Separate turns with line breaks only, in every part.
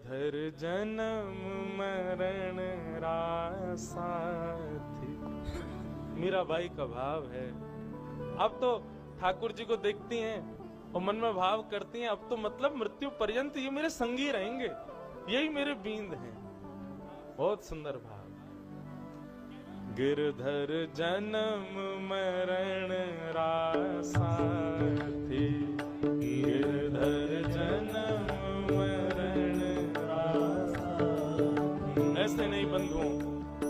गिरधर जन्म मरण रासा थी। मीराबाई का भाव है। अब तो ठाकुर जी को देखती हैं और मन में भाव करती हैं, अब तो मतलब मृत्यु पर्यंत ये मेरे संगी रहेंगे, यही मेरे बींद हैं। बहुत सुंदर भाव। गिरधर जन्म मरण रासा थी, गिरधर जन्म मरण रासा थी। ऐसे नहीं बंधुओं,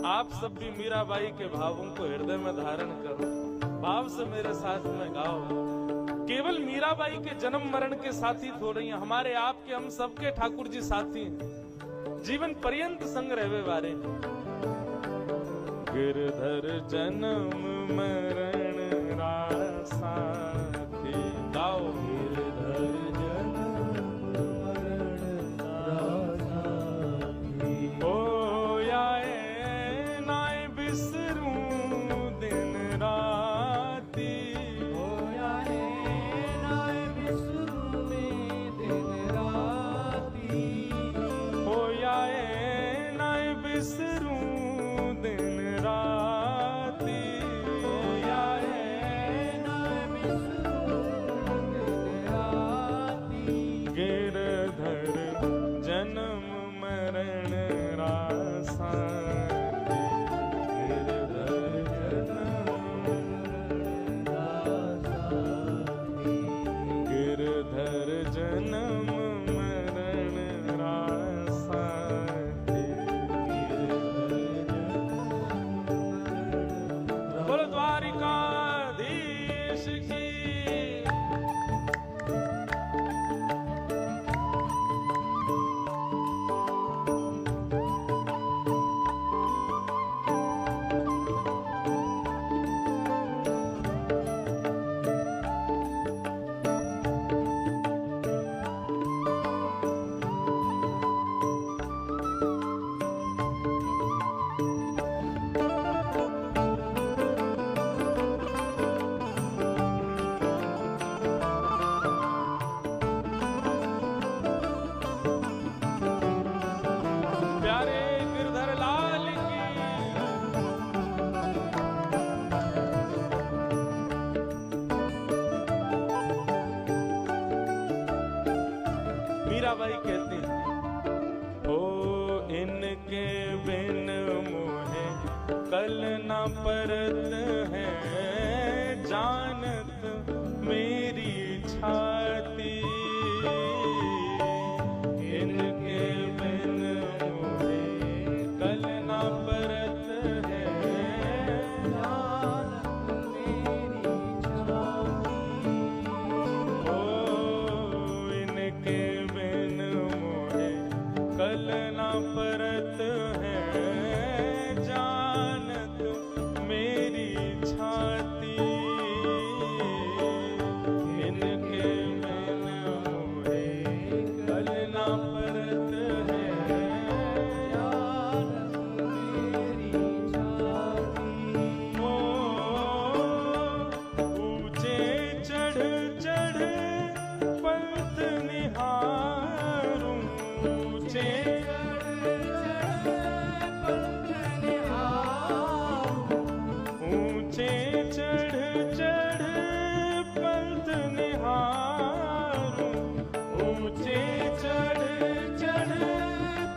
आप सब भी मीराबाई के भावों को हृदय में धारण करो, भाव से मेरे साथ में गाओ। केवल मीराबाई के जन्म मरण के साथी थोड़े हैं, हमारे आपके हम सबके ठाकुर जी साथी हैं, जीवन पर्यंत संग रहवे वाले। गिरधर जन्म मरण रासा थी, गाओ। गिरधर जन्म मरण रासा थी। ओ याए नाय बिसरूं दिन राती, ओ याए नाय बिसरूं दिन राती, ओ याए नाय बिसरूं दिन राती, ओ याए नाय बिसरूं दिन राती। गिरधर जन्म मरण रासा थी, गिरधर जन्म मरण रासा थी, गिरधर जन्म मरण रासा थी। बोलो द्वारिकाधीश की। प्यारे गिरधर लाल की। मीराबाई कहती हैं, ओ इनके बिन मोहे कल न परत है, जानत मेरी छाती। इनके बिन मोहे कल न परत है, जानत मेरी छाती। ओ इनके बिन मोहे कल न परत है, जानत मेरी छाती। इनके बिन मोहे कल न परत है, जानत मेरी छाती। ओ ऊंचे चढ़ चढ़ पंथ निहारूं, ऊंचे ऊंचे चढ़ चढ़ पंथ निहारूं, ऊंचे चढ़ चढ़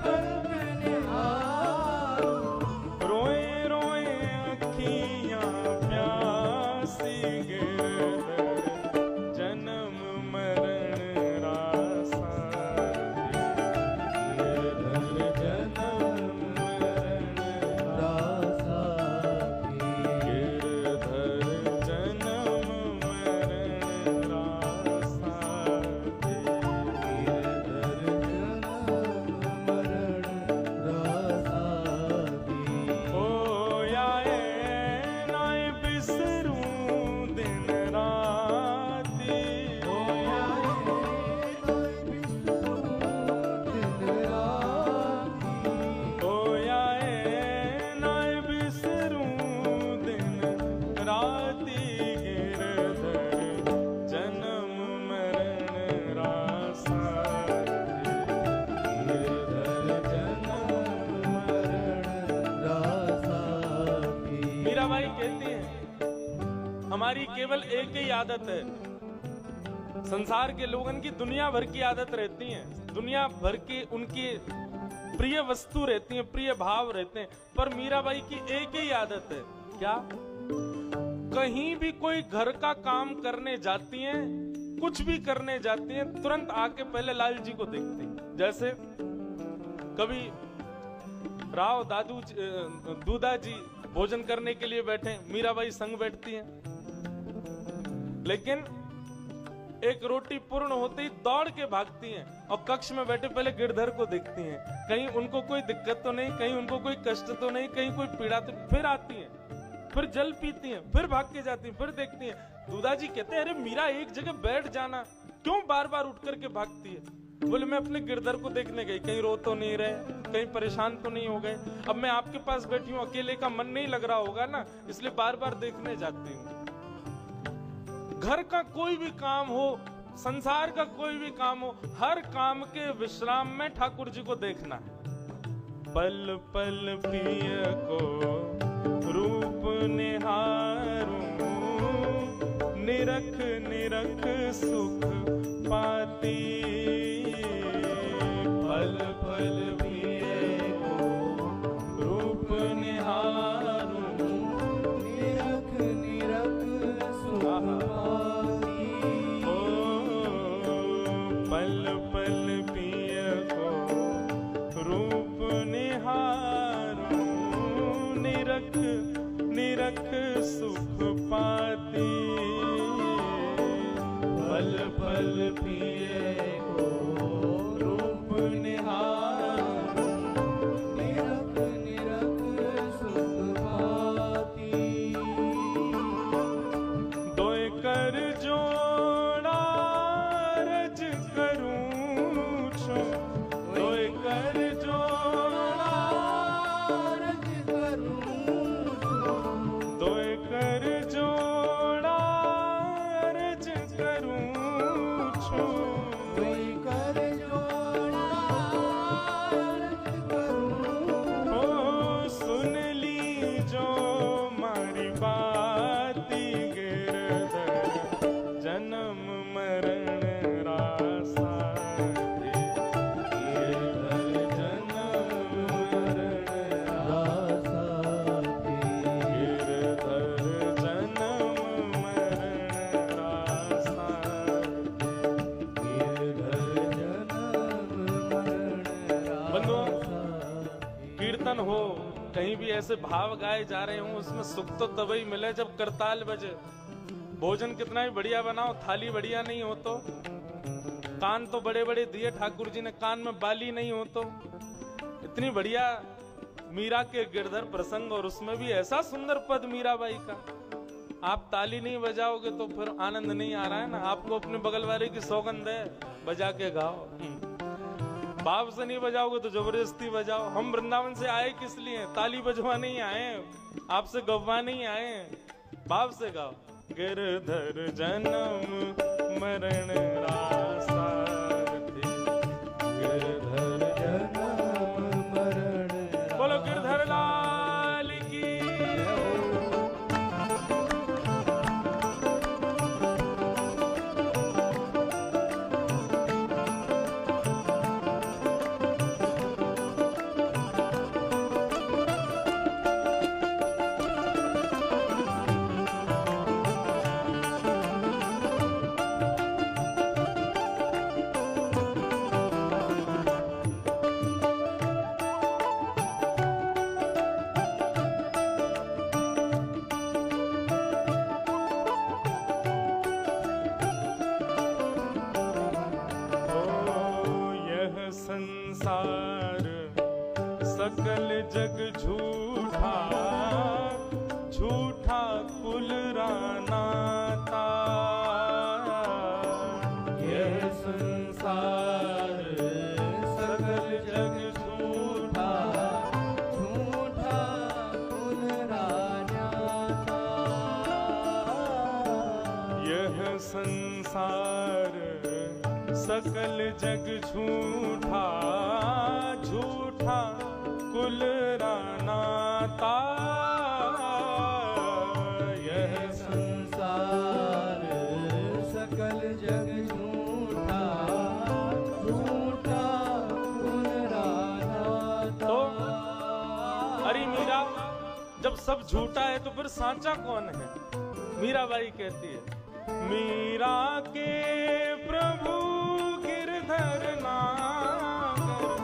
पंथ निहारूं। रोए रोए अखियां प्यासी, गिरधर जन्म मरण रासा थी, हमारी केवल एक ही आदत है, संसार के लोगन की दुनिया भर की आदत रहती है, दुनिया भर की उनकी प्रिय वस्तु रहती है, प्रिय भाव रहते हैं, पर मीराबाई की एक ही आदत है, क्या? कहीं भी कोई घर का काम करने जाती हैं, कुछ भी करने जाती हैं, तुरंत आके पहले लाल जी को देखती हैं। जैसे कभी राव दूधा जी भोजन करने के लिए बैठे, मीराबाई संग बैठती हैं, लेकिन एक रोटी पूर्ण होते ही दौड़ के भागती हैं और कक्ष में बैठे पहले गिरधर को देखती हैं, कहीं उनको कोई दिक्कत तो नहीं, कहीं उनको कोई कष्ट तो नहीं, कहीं कोई पीड़ा तो, फिर आती हैं, फिर जल पीती हैं, फिर भाग के जाती हैं, फिर देखती हैं। दूधा जी कहते हैं, अरे मीरा एक जगह बैठ जाना, क्यों बार बार उठ करके भागती है? बोले मैं अपने गिरधर को देखने गई, कहीं रो तो नहीं रहे, कहीं परेशान तो नहीं हो गए, अब मैं आपके पास बैठी हूँ, अकेले का मन नहीं लग रहा होगा ना, इसलिए बार बार देखने जाती हूँ। घर का कोई भी काम हो, संसार का कोई भी काम हो, हर काम के विश्राम में ठाकुर जी को देखना है। पल पल पिय को रूप निहारूं, निरख निरख सुख पाती, पल पल पिय को रूप निहारूं, निरख निरख सुख पाती, पल पल पिय को रूप निहारूं, निरख निरख सुख पाती, पल पल पिए को रूप निहारूं, निरख निरख सुख पाती। दोय कर जोड़ा रज करूं छो, दोय कर जोड़ा रज करूं, दोय कर जोड़ा रज करूं छो, दोय कर जोड़ा रज करूं, ओ सुन ली जो मारी बाती, गिरधर जन्म मरण रासा दे, गिरधर जन्म मरण रासा दे, गिरधर जन्म मरण रासा दे, गिरधर जन्म मरण रासा दे। कीर्तन हो, कहीं भी ऐसे भाव गाए जा रहे हों, उसमें सुख तो तभी मिले जब करताल बजे। भोजन कितना ही बढ़िया बनाओ, थाली बढ़िया नहीं हो तो, कान तो बड़े बड़े दिए ठाकुर जी ने, कान में बाली नहीं हो तो, इतनी बढ़िया मीरा के गिरधर प्रसंग, और उसमें भी ऐसा सुंदर पद मीराबाई का, आप ताली नहीं बजाओगे तो फिर आनंद नहीं आ रहा है ना। आपको अपने बगल वाले की सौगंध है, बजा के गाओ। बाप से नहीं बजाओगे तो जबरदस्ती बजाओ। हम वृंदावन से आए किस लिए? ताली बजवा नहीं आए, आपसे गवा नहीं आए, बाप से गाओ। गिरधर जन्म मरण रासा थे, गिरधर जन्म मरण, बोलो गिरधर लाल की। संसार सकल जग झूठा, झूठा कुल रानाता। यह संसार सकल जग झूठा, झूठा कुल रानाता। यह संसार सकल जग झूठा, झूठा कुल रानाता। यह संसार जब सब झूठा है तो फिर सांचा कौन है? मीराबाई कहती है, मीरा के प्रभु गिरधर नागर,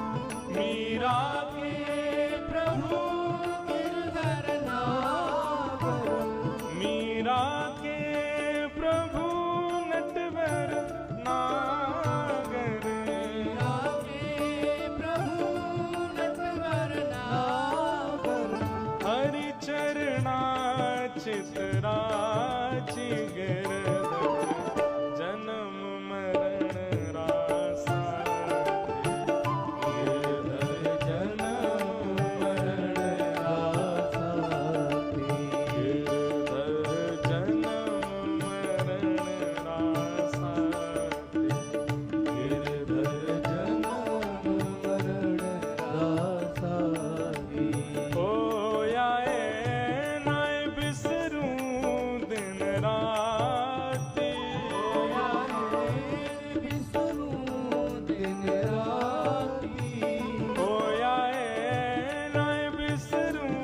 मीरा के प्रभु गिरधर नागर, मीरा के प्रभु नटवर नागर, मीरा के प्रभु नटवर नागर, हरि चरणा चितराचि गिरधर, जन्म मरण रासा, गिरधर जन्म मरण रासा, गिरधर जन्म मरण रासा, गिरधर जन्म मरण रासा, ओ आए नाय बिसरूं दिन राती, बिसरूं दिन राती, ओ आए नाय बिसरूं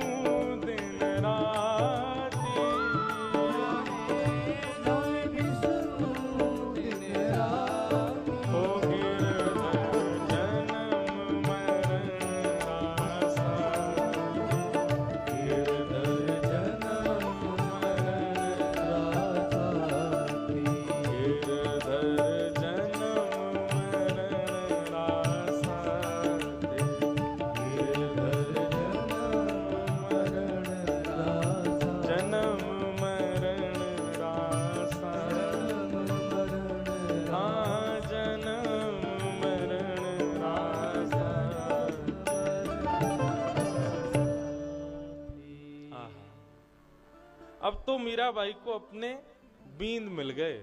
दिन राती, नाय बिसरूं दिन राती, ओ गिरधर जन्म मरण रासा, गिरधर जन्म मरण रासा, गिरधर जन्म मरण रासा, गिरधर जन्म मरण रासा, हाँ जन्म मरण रासा। आहा। अब तो मीराबाई को अपने बींद मिल गए।